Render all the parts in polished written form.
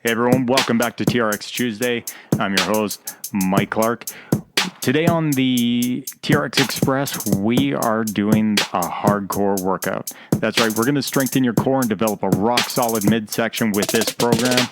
Hey everyone, welcome back to TRX Tuesday. I'm your host, Mike Clark. Today on the TRX Express, we are doing a hardcore workout. That's right, we're going to strengthen your core and develop a rock-solid midsection with this program.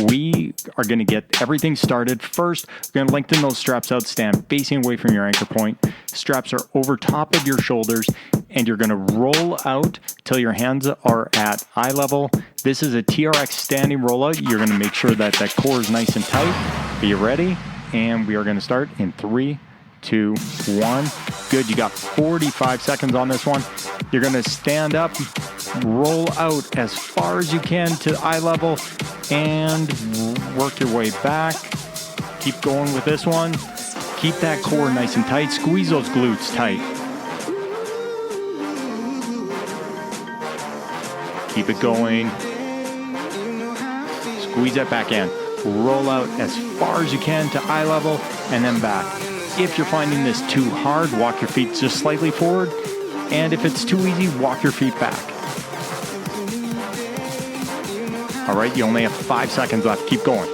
We are going to get everything started. First, we're going to lengthen those straps out, stand facing away from your anchor point. Straps are over top of your shoulders, and you're going to roll out till your hands are at eye level. This is a TRX Standing Rollout. You're going to make sure that that core is nice and tight. Are you ready? And we are going to start in 3, 2, 1. Good, you got 45 seconds on this one. You're going to stand up, roll out as far as you can to eye level, and work your way back. Keep going with this one. Keep that core nice and tight. Squeeze those glutes tight. Keep it going. Squeeze that back in. Roll out as far as you can to eye level and then back. If you're finding this too hard, walk your feet just slightly forward. And if it's too easy, walk your feet back. All right, you only have 5 seconds left. Keep going.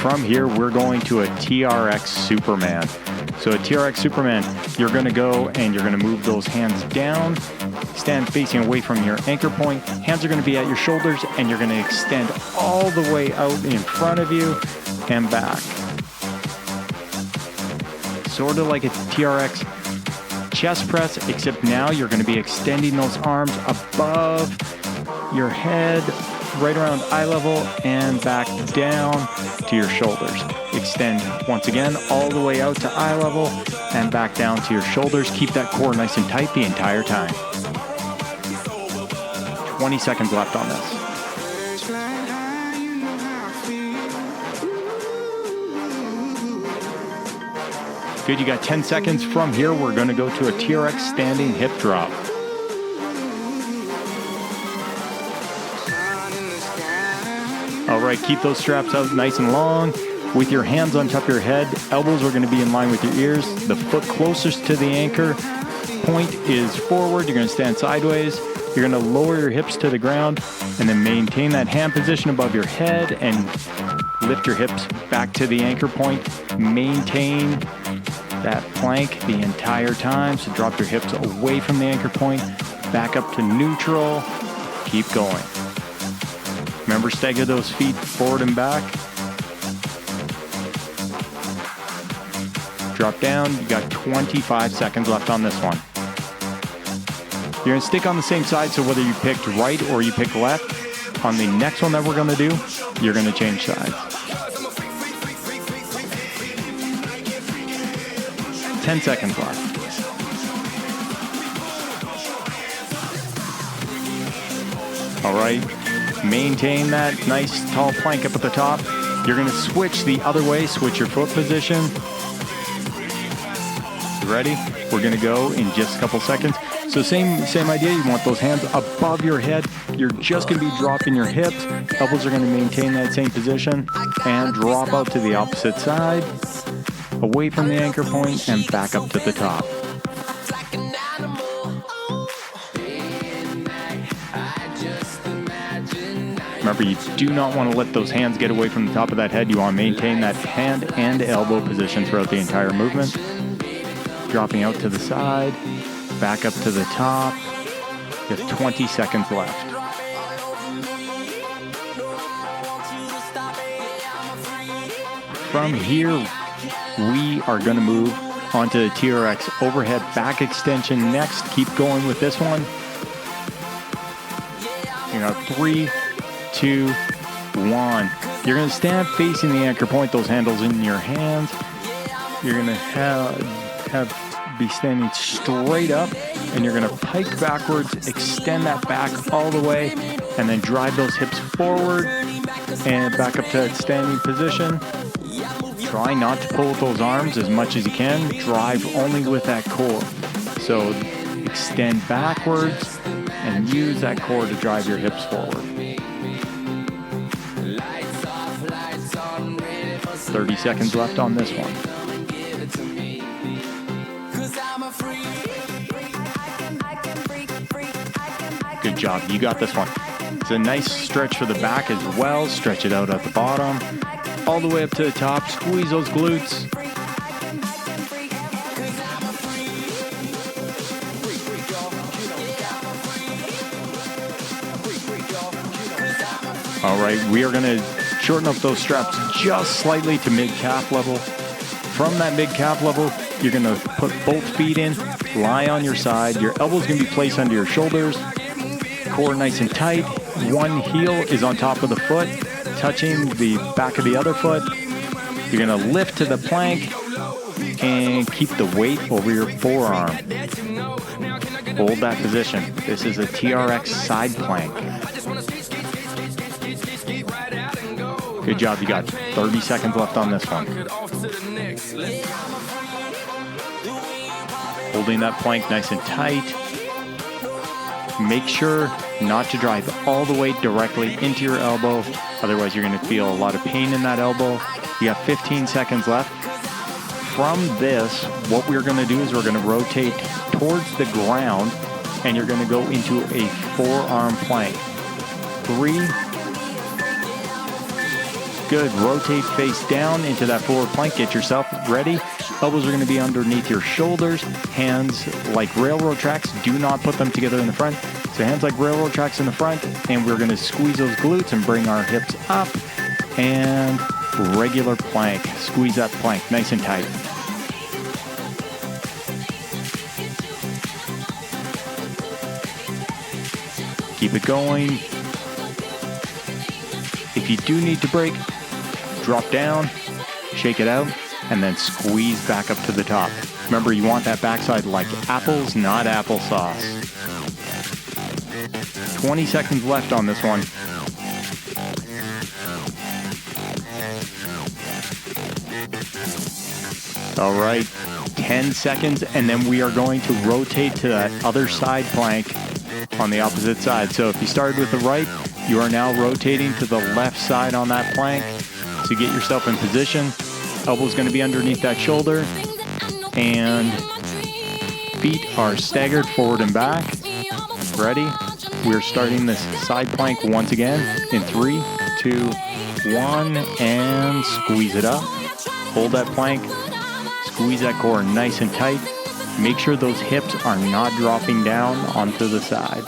From here, we're going to a TRX Superman. So a TRX Superman, you're going to go and you're going to move those hands down, stand facing away from your anchor point. Hands are going to be at your shoulders, and you're going to extend all the way out in front of you and back. Sort of like a TRX chest press, except now you're going to be extending those arms above your head, right around eye level, and back down to your shoulders. Extend once again all the way out to eye level and back down to your shoulders. Keep that core nice and tight the entire time. 20 seconds left on this. Good, you got 10 seconds. From here, we're going to go to a TRX standing hip drop. All right, keep those straps out nice and long. With your hands on top of your head, elbows are going to be in line with your ears. The foot closest to the anchor point is forward. You're going to stand sideways. You're going to lower your hips to the ground and then maintain that hand position above your head and lift your hips back to the anchor point. Maintain that plank the entire time. So drop your hips away from the anchor point, back up to neutral. Keep going. Remember, stagger those feet forward and back. Drop down. You got 25 seconds left on this one. You're going to stick on the same side, so whether you picked right or you pick left, on the next one that we're going to do, you're going to change sides. 10 seconds left. All right. Maintain that nice tall plank up at the top. You're going to switch the other way, switch your foot position. You ready? We're going to go in just a couple seconds. So same idea. You want those hands above your head. You're just going to be dropping your hips. Elbows are going to maintain that same position and drop out to the opposite side, away from the anchor point and back up to the top. Remember, you do not want to let those hands get away from the top of that head. You want to maintain that hand and elbow position throughout the entire movement. Dropping out to the side, back up to the top. You have 20 seconds left. From here, we are going to move onto the TRX overhead back extension next. Keep going with this one. You know, 3, 2, 1. You're going to stand facing the anchor point, those handles in your hands. You're going to be standing straight up, and you're going to pike backwards, extend that back all the way, and then drive those hips forward and back up to that standing position. Try not to pull with those arms as much as you can. Drive only with that core. So extend backwards and use that core to drive your hips forward. 30 seconds left on this one. Good job. You got this one. It's a nice stretch for the back as well. Stretch it out at the bottom. All the way up to the top. Squeeze those glutes. All right, we are going to shorten up those straps just slightly to mid-calf level. From that mid-calf level, you're going to put both feet in, lie on your side. Your elbows going to be placed under your shoulders. Core nice and tight. One heel is on top of the foot, touching the back of the other foot. You're going to lift to the plank and keep the weight over your forearm. Hold that position. This is a TRX side plank. Good job. You got 30 seconds left on this one. Holding that plank nice and tight. Make sure not to drive all the weight directly into your elbow. Otherwise, you're going to feel a lot of pain in that elbow. You got 15 seconds left. From this, what we're going to do is we're going to rotate towards the ground, and you're going to go into a forearm plank. 3. Good. Rotate face down into that forward plank. Get yourself ready. Elbows are going to be underneath your shoulders. Hands like railroad tracks. Do not put them together in the front. So hands like railroad tracks in the front. And we're going to squeeze those glutes and bring our hips up. And regular plank. Squeeze that plank nice and tight. Keep it going. If you do need to break, drop down, shake it out, and then squeeze back up to the top. Remember, you want that backside like apples, not applesauce. 20 seconds left on this one. All right, 10 seconds, and then we are going to rotate to that other side plank on the opposite side. So if you started with the right, you are now rotating to the left side on that plank. So get yourself in position. Elbow's going to be underneath that shoulder. And feet are staggered forward and back. Ready? We're starting this side plank once again in 3, 2, 1, and squeeze it up. Hold that plank. Squeeze that core nice and tight. Make sure those hips are not dropping down onto the side.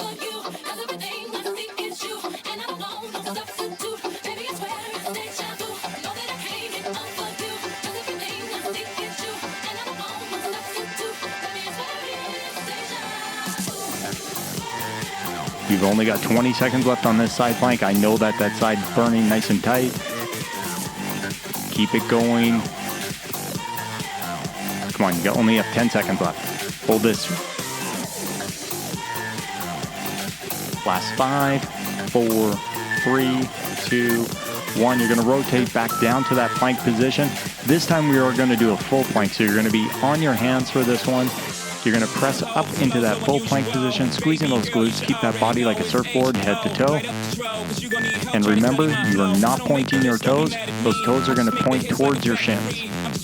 You've only got 20 seconds left on this side plank. I know that side's burning nice and tight. Keep it going. Come on, you only have 10 seconds left. Hold this. Last 5, 4, 3, 2, 1. You're going to rotate back down to that plank position. This time we are going to do a full plank. So you're going to be on your hands for this one. You're going to press up into that full plank position, squeezing those glutes. Keep that body like a surfboard, head to toe. And remember, you are not pointing your toes. Those toes are going to point towards your shins.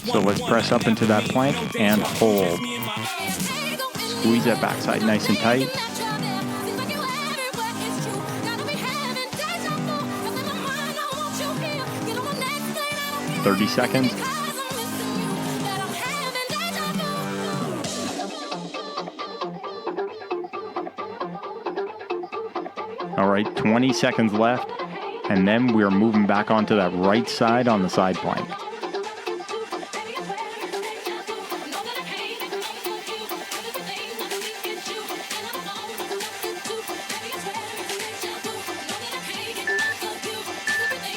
So let's press up into that plank and hold. Squeeze that backside nice and tight. "30 seconds. All right, 20 seconds left, and then we are moving back onto that right side on the side plank.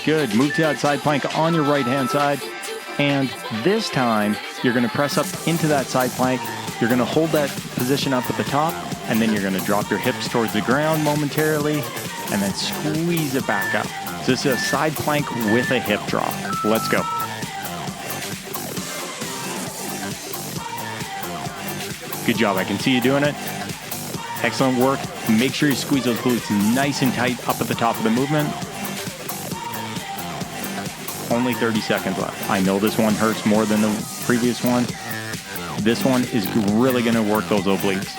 Good. Move to that side plank on your right-hand side, and this time you're going to press up into that side plank. You're going to hold that position up at the top, and then you're going to drop your hips towards the ground momentarily, and then squeeze it back up. So this is a side plank with a hip drop. Let's go. Good job. I can see you doing it. Excellent work. Make sure you squeeze those glutes nice and tight up at the top of the movement. Only 30 seconds left. I know this one hurts more than the previous one. This one is really going to work those obliques.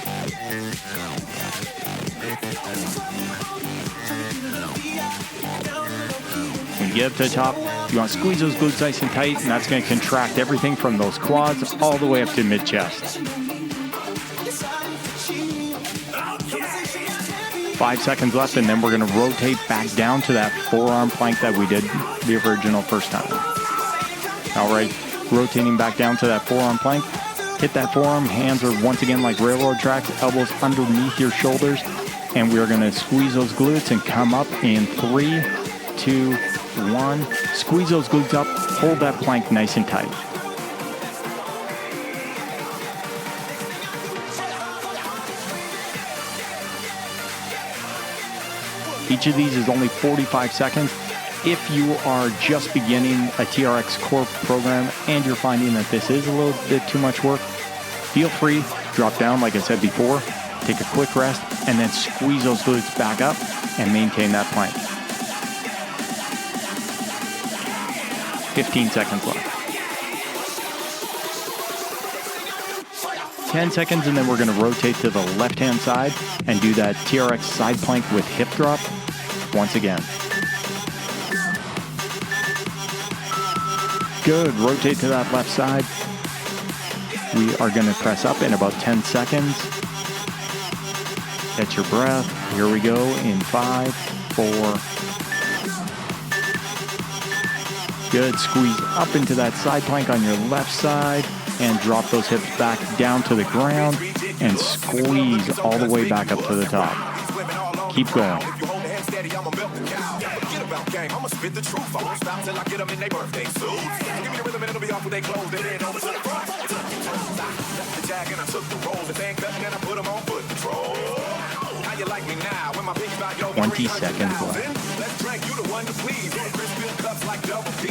you get up to the top, you want to squeeze those glutes nice and tight, and that's going to contract everything from those quads all the way up to mid-chest. 5 seconds left, and then we're going to rotate back down to that forearm plank that we did the original first time. All right, rotating back down to that forearm plank. Hit that forearm, hands are once again like railroad tracks, elbows underneath your shoulders, and we're going to squeeze those glutes and come up in 3, 2, 1. Squeeze those glutes up, hold that plank nice and tight. Each of these is only 45 seconds. If you are just beginning a TRX core program and you're finding that this is a little bit too much work, feel free, drop down like I said before, take a quick rest, and then squeeze those glutes back up and maintain that plank. 15 seconds left. 10 seconds, and then we're going to rotate to the left-hand side and do that TRX side plank with hip drop once again. Good. Rotate to that left side. We are going to press up in about 10 seconds. Catch your breath. Here we go in 5, 4. Good. Squeeze up into that side plank on your left side and drop those hips back down to the ground and squeeze all the way back up to the top. Keep going. I'ma spit the truth. I won't stop till I get them in their birthday suits. Give me the rhythm and it'll be off with their clothes. They didn't over to the front. The jag and I took the rolls. The thing cut and I put them on foot patrol. How you like me now when my pig's about your 20 seconds left. Let's drink you the one to please. Chris fill cups like double D.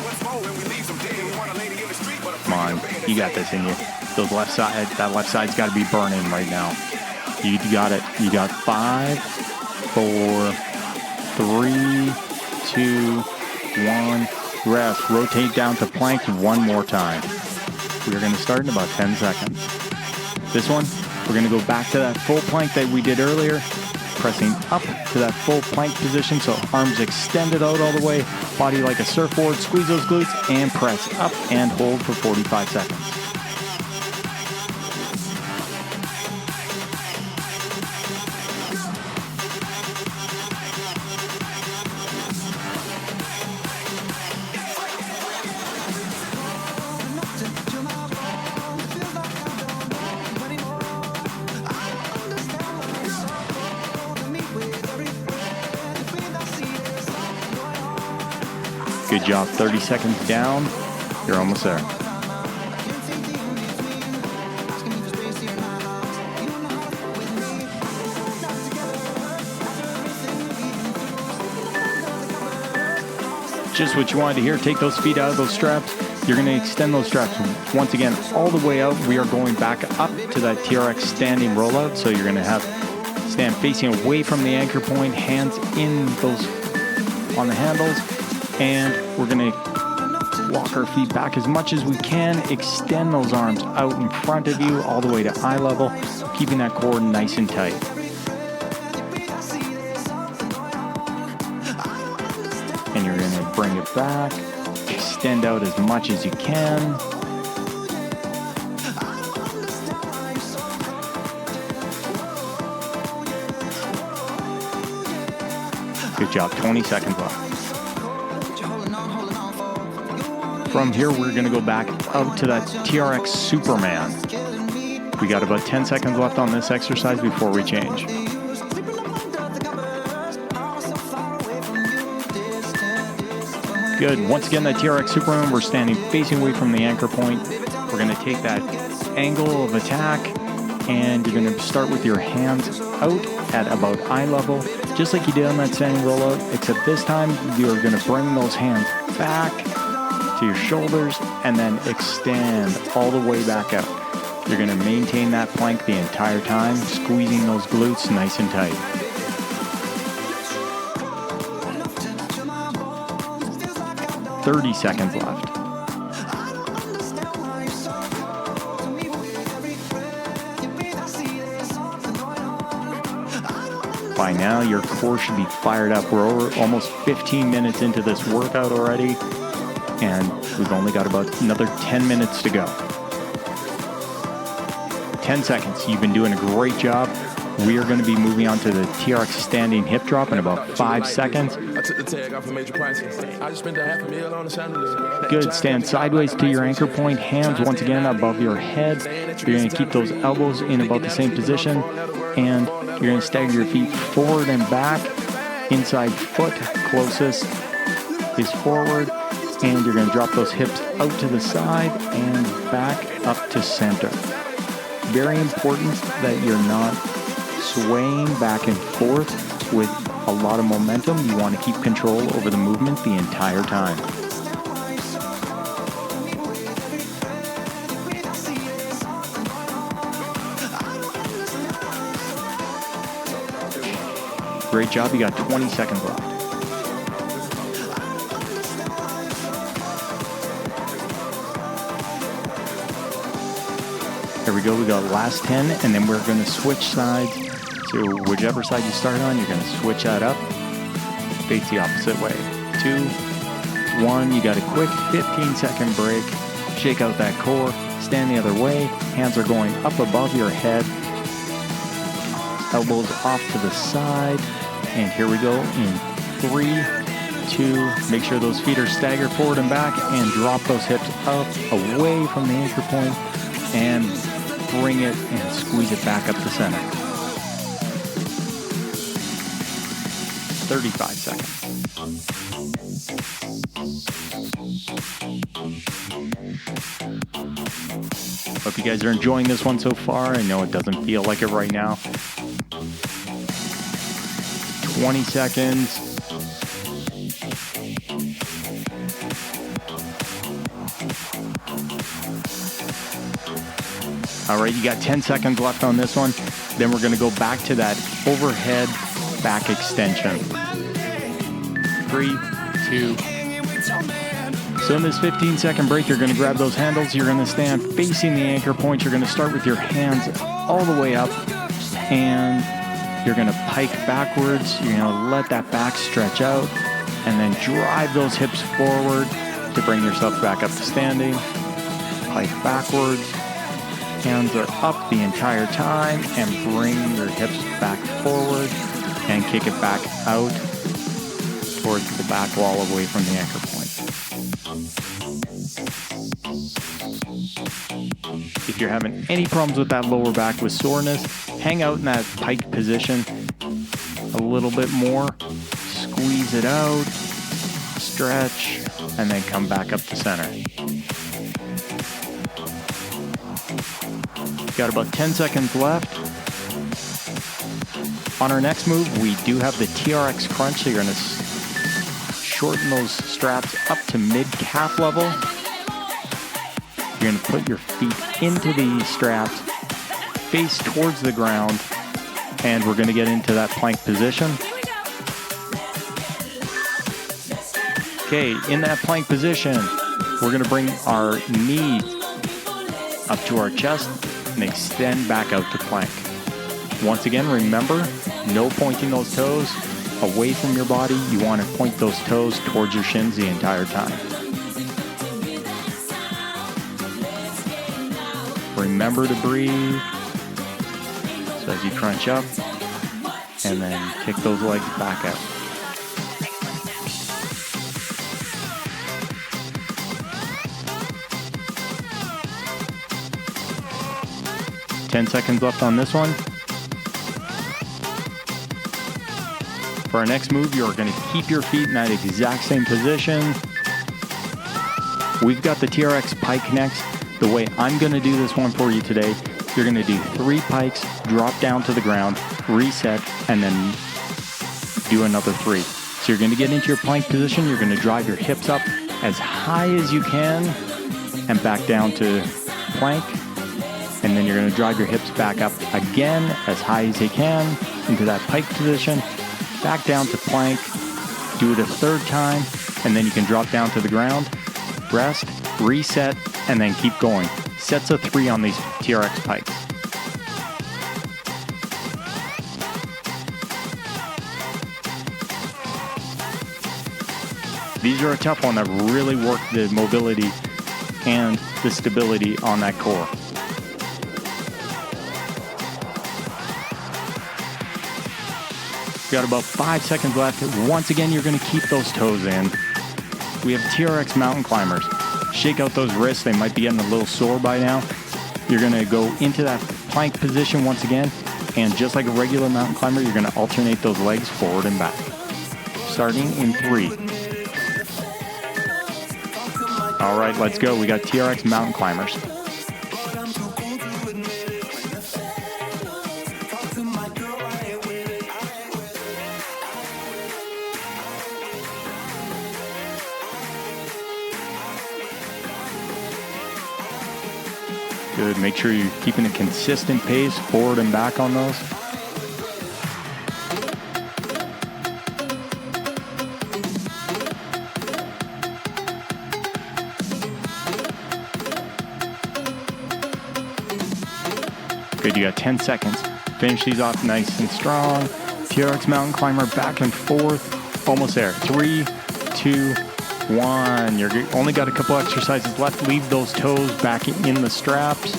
Once more and we leave some dead. We want a lady in the street. Come on, you got this in you. Those left side, that left side's got to be burning right now. You got it. You got 5, 4, 3, 2, 1, rest. Rotate down to plank one more time. We're going to start in about 10 seconds. This one, we're going to go back to that full plank that we did earlier, pressing up to that full plank position, so arms extended out all the way, body like a surfboard, squeeze those glutes, and press up and hold for 45 seconds. Good job. 30 seconds down. You're almost there. Just what you wanted to hear. Take those feet out of those straps. You're going to extend those straps once again all the way out. We are going back up to that TRX standing rollout. So you're going to have stand facing away from the anchor point, hands in those on the handles. And we're going to walk our feet back as much as we can. Extend those arms out in front of you all the way to eye level, keeping that core nice and tight. And you're going to bring it back, extend out as much as you can. Good job. 20 seconds left. From here, we're going to go back out to that TRX Superman. We got about 10 seconds left on this exercise before we change. Good. Once again, that TRX Superman, we're standing facing away from the anchor point. We're going to take that angle of attack, and you're going to start with your hands out at about eye level, just like you did on that standing rollout, except this time you're going to bring those hands back to your shoulders and then extend all the way back out. You're going to maintain that plank the entire time, squeezing those glutes nice and tight. "30 seconds left. by now your core should be fired up. We're over almost 15 minutes into this workout already, and we've only got about another 10 minutes to go. 10 seconds. You've been doing a great job. We are going to be moving on to the TRX standing hip drop in about 5 seconds. Good. Stand sideways to your anchor point. Hands once again above your head. You're going to keep those elbows in about the same position. And you're going to stagger your feet forward and back. Inside foot closest is forward. And you're going to drop those hips out to the side and back up to center. Very important that you're not swaying back and forth with a lot of momentum. You want to keep control over the movement the entire time. Great job. You got 20 seconds left. There we go. We got last 10, and then we're going to switch sides. So whichever side you start on, you're going to switch that up. Face the opposite way. 2, 1. You got a quick 15-second break. Shake out that core. Stand the other way. Hands are going up above your head. Elbows off to the side. And here we go in 3, 2. Make sure those feet are staggered forward and back, and drop those hips up away from the anchor point, and bring it and squeeze it back up to center. 35 seconds. Hope you guys are enjoying this one so far. I know it doesn't feel like it right now. 20 seconds. All right, you got 10 seconds left on this one. Then we're going to go back to that overhead back extension. 3, 2. So in this 15-second break, you're going to grab those handles. You're going to stand facing the anchor point. You're going to start with your hands all the way up, and you're going to pike backwards. You're going to let that back stretch out, and then drive those hips forward to bring yourself back up to standing. Pike backwards. Hands are up the entire time, and bring your hips back forward and kick it back out towards the back wall away from the anchor point. If you're having any problems with that lower back with soreness, hang out in that pike position a little bit more, squeeze it out, stretch, and then come back up to center. Got about 10 seconds left. On our next move, we do have the TRX Crunch. So you're going to shorten those straps up to mid-calf level. You're going to put your feet into the straps, face towards the ground, and we're going to get into that plank position. Okay, in that plank position, we're going to bring our knees up to our chest and extend back out to plank. Once again, remember, no pointing those toes away from your body. You want to point those toes towards your shins the entire time. Remember to breathe. So as you crunch up, and then kick those legs back out. Ten seconds left on this one. For our next move, you're going to keep your feet in that exact same position. We've got the TRX Pike next. The way I'm going to do this one for you today, you're going to do 3 pikes, drop down to the ground, reset, and then do another 3. So you're going to get into your plank position. You're going to drive your hips up as high as you can and back down to plank. And then you're going to drive your hips back up again as high as you can into that pike position, back down to plank, do it a 3rd time, and then you can drop down to the ground, rest, reset, and then keep going. Sets of 3 on these TRX pikes. These are a tough one that really work the mobility and the stability on that core. Got about 5 seconds left. Once again, you're going to keep those toes in. We have TRX Mountain Climbers. Shake out those wrists. They might be getting a little sore by now. You're going to go into that plank position once again. And just like a regular mountain climber, you're going to alternate those legs forward and back. Starting in 3. All right, let's go. We got TRX Mountain Climbers. Good. Make sure you're keeping a consistent pace forward and back on those. Good. You got 10 seconds. Finish these off nice and strong. TRX Mountain Climber back and forth. Almost there. 3, 2, 1. You're only got a couple exercises left. Leave those toes back in the straps.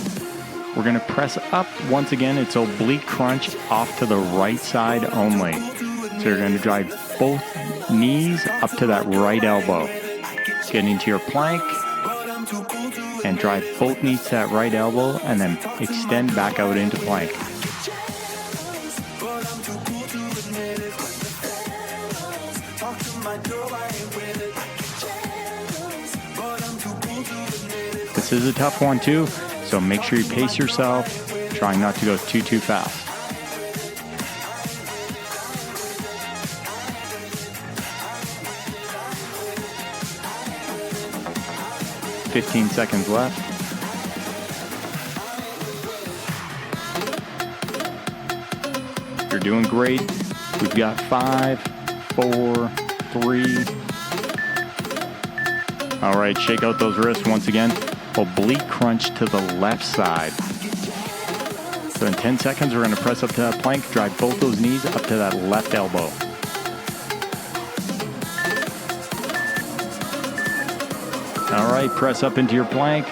We're going to press up once again. It's oblique crunch off to the right side only. So you're going to drive both knees up to that right elbow. Get into your plank and drive both knees to that right elbow and then extend back out into plank. This is a tough one too, so make sure you pace yourself, trying not to go too fast. "15 seconds left. You're doing great. We've got 5, 4, 3. All right, shake out those wrists once again. Oblique crunch to the left side. So in 10 seconds, we're going to press up to that plank, drive both those knees up to that left elbow. All right, press up into your plank,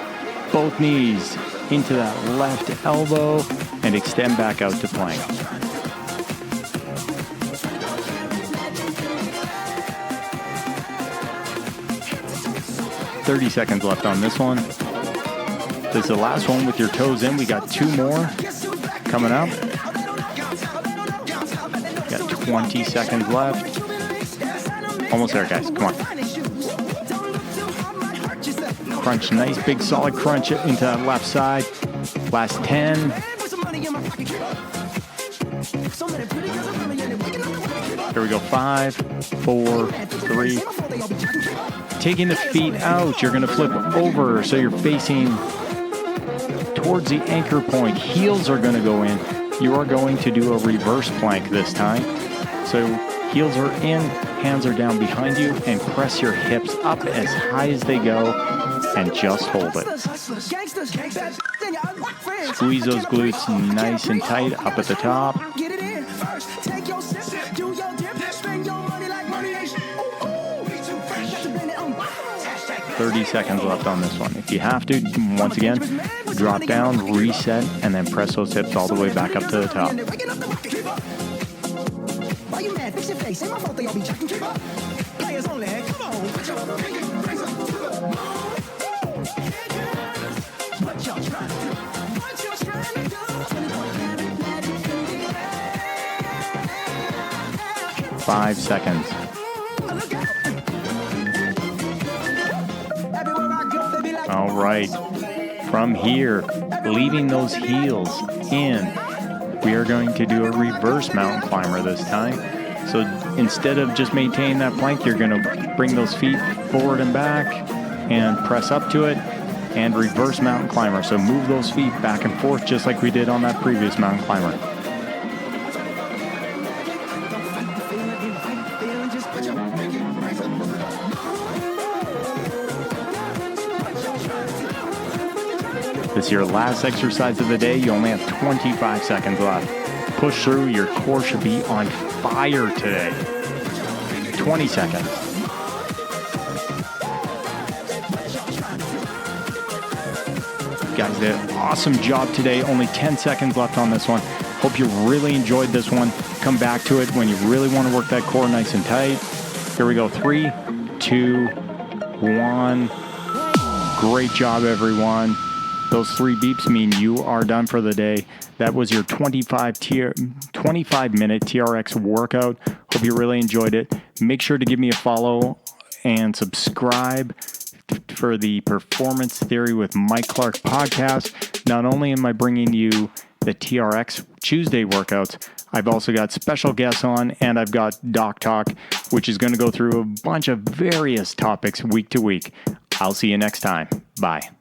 both knees into that left elbow, and extend back out to plank. "30 seconds left on this one. This is the last one with your toes in. We got 2 more coming up. Got 20 seconds left. Almost there, guys. Come on. Crunch, nice big solid crunch into that left side. Last 10. Here we go. 5, 4, 3. Taking the feet out, you're going to flip over so you're facing towards the anchor point. Heels are going to go in. You are going to do a reverse plank this time. So heels are in, hands are down behind you, and press your hips up as high as they go and just hold it. Squeeze those glutes nice and tight up at the top. 30 seconds left on this one. If you have to, once again, drop down, reset, and then press those hips all the way back up to the top. Five seconds. All right, from here, leaving those heels in, we are going to do a reverse mountain climber this time. So instead of just maintaining that plank, you're going to bring those feet forward and back and press up to it and reverse mountain climber. So move those feet back and forth just like we did on that previous mountain climber. This is your last exercise of the day. You only have 25 seconds left. Push through. Your core should be on fire today. 20 seconds. Guys, did an awesome job today. Only 10 seconds left on this one. Hope you really enjoyed this one. Come back to it when you really want to work that core nice and tight. Here we go. 3, 2, 1. Great job, everyone. Those 3 beeps mean you are done for the day. That was your 25-minute TRX workout. Hope you really enjoyed it. Make sure to give me a follow and subscribe for the Performance Theory with Mike Clark podcast. Not only am I bringing you the TRX Tuesday workouts, I've also got special guests on, and I've got Doc Talk, which is going to go through a bunch of various topics week to week. I'll see you next time. Bye.